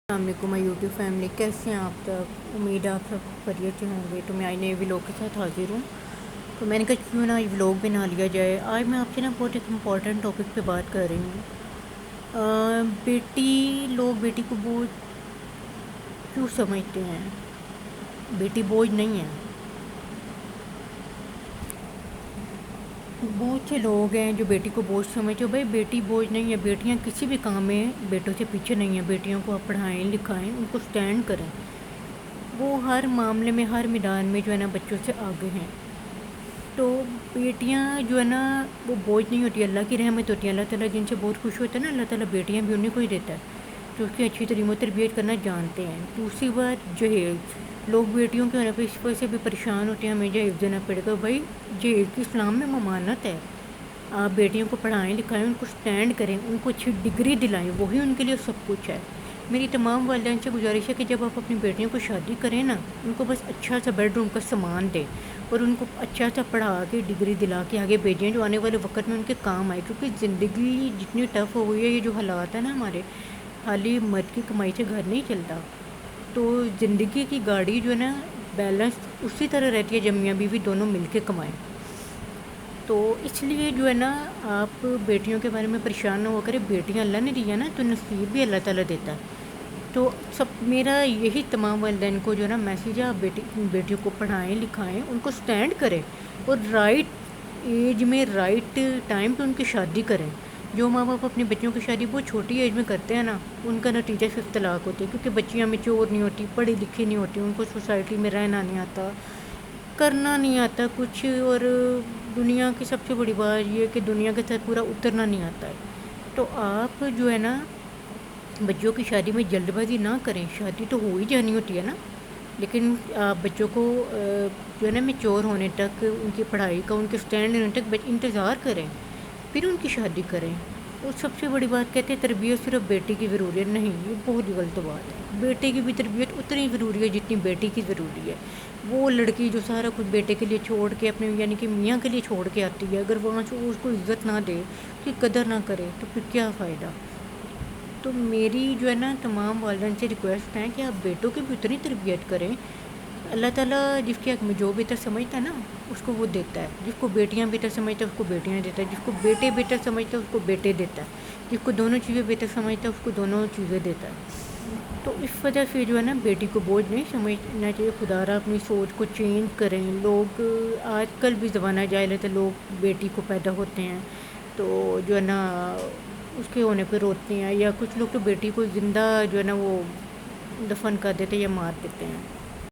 السلام علیکم YouTube family, کیسے ہیں آپ تک؟ امید ہے آپ سب خیریت سے ہوں گے۔ تو میں آئی نئے ولاگ کے ساتھ حاضر ہوں۔ تو میں نے کہا کیوں نہ یہ ولاگ بنا لیا جائے۔ آج میں آپ سے بہت ایک امپورٹنٹ ٹاپک پہ بات کر رہی ہوں۔ لوگ بیٹی کو بوجھ کیوں سمجھتے ہیں؟ بیٹی بوجھ نہیں ہے۔ بہت سے لوگ ہیں جو بیٹی کو بوجھ سمجھتے ہیں۔ بھائی بیٹی بوجھ نہیں ہے، بیٹیاں کسی بھی کام میں بیٹوں سے پیچھے نہیں ہیں۔ بیٹیوں کو آپ پڑھائیں لکھائیں، ان کو سٹینڈ کریں۔ وہ ہر معاملے میں، ہر میدان میں بچوں سے آگے ہیں۔ تو بیٹیاں وہ بوجھ نہیں ہوتی، اللہ کی رحمت ہوتی ہے۔ اللہ تعالیٰ جن سے بہت خوش ہوتا ہے نا، اللہ تعالیٰ بیٹیاں بھی انہیں کو ہی دیتا ہے جو اس کی اچھی تربیت کرنا جانتے ہیں۔ دوسری بات، جہیز۔ لوگ بیٹیوں کے ہونے پہ اس وجہ سے بھی پریشان ہوتے ہیں، ہمیں جہیز دینا پڑے گا۔ بھائی جہیز کی اسلام میں ممانعت ہے۔ آپ بیٹیوں کو پڑھائیں لکھائیں، ان کو سٹینڈ کریں، ان کو اچھی ڈگری دلائیں، وہی ان کے لیے سب کچھ ہے۔ میری تمام والدین سے گزارش ہے کہ جب آپ اپنی بیٹیوں کو شادی کریں نا، ان کو بس اچھا سا بیڈ روم کا سامان دیں اور ان کو اچھا سا پڑھا کے ڈگری دلا کے آگے بھیجیں جو آنے والے وقت میں ان کے کام آئے۔ کیونکہ زندگی جتنی ٹف ہو گئی ہے، یہ جو حالات ہیں نا ہمارے، خالی مرد کی کمائی سے گھر نہیں چلتا۔ تو زندگی کی گاڑی بیلنس اسی طرح رہتی ہے جب میاں بیوی دونوں مل کے کمائیں۔ تو اس لیے آپ بیٹیوں کے بارے میں پریشان نہ ہو کرے۔ بیٹیاں اللہ نے دی ہے نا، تو نصیب بھی اللہ تعالیٰ دیتا ہے۔ تو میرا یہی تمام والدین کو میسیج ہے، آپ بیٹیوں کو پڑھائیں لکھائیں، ان کو سٹینڈ کریں اور رائٹ ایج میں رائٹ ٹائم پہ ان کی شادی کریں۔ جو ماں باپ اپنے بچوں کی شادی بہت چھوٹی ایج میں کرتے ہیں نا، ان کا نتیجہ صرف طلاق ہوتی ہے، کیونکہ بچیاں میچور نہیں ہوتی، پڑھی لکھی نہیں ہوتی، ان کو سوسائٹی میں رہنا نہیں آتا، کرنا نہیں آتا کچھ، اور دنیا کی سب سے بڑی بات یہ ہے کہ دنیا کے ساتھ پورا اترنا نہیں آتا ہے۔ تو آپ بچوں کی شادی میں جلد بازی نہ کریں۔ شادی تو ہو ہی جانی ہوتی ہے نا، لیکن آپ بچوں کو میچور ہونے تک، ان کی پڑھائی کا، ان کے سٹینڈ ہونے تک انتظار کریں، پھر ان کی شادی کریں۔ اور سب سے بڑی بات کہتے ہیں تربیت صرف بیٹی کی ضروری ہے، نہیں، یہ بہت غلط بات ہے۔ بیٹے کی بھی تربیت اتنی ضروری ہے جتنی بیٹی کی ضروری ہے۔ وہ لڑکی جو سارا کچھ بیٹے کے لیے چھوڑ کے، اپنے کہ میاں کے لیے چھوڑ کے آتی ہے، اگر وہاں سے اس کو عزت نہ دے، اس کی قدر نہ کرے، تو پھر کیا فائدہ؟ تو میری تمام والدین سے ریکویسٹ ہے کہ آپ بیٹوں کی بھی اتنی تربیت کریں۔ اللہ تعالیٰ جس کے حق میں جو بہتر سمجھتا ہے نا، اس کو وہ دیتا ہے۔ جس کو بیٹیاں بہتر سمجھتا ہے، اس کو بیٹیاں دیتا ہے۔ جس کو بیٹے بہتر سمجھتا ہے، اس کو بیٹے دیتا ہے۔ جس کو دونوں چیزیں بہتر سمجھتا ہے، اس کو دونوں چیزیں دیتا ہے۔ تو اس وجہ سے بیٹی کو بوجھ نہیں سمجھنا چاہیے۔ خدا را اپنی سوچ کو چینج کریں۔ لوگ آج کل بھی زمانہ جاہل ہے، تو لوگ بیٹی کو پیدا ہوتے ہیں تو اس کے ہونے پہ روتے ہیں، یا کچھ لوگ تو بیٹی کو زندہ وہ دفن کر دیتے ہیں یا مار دیتے ہیں۔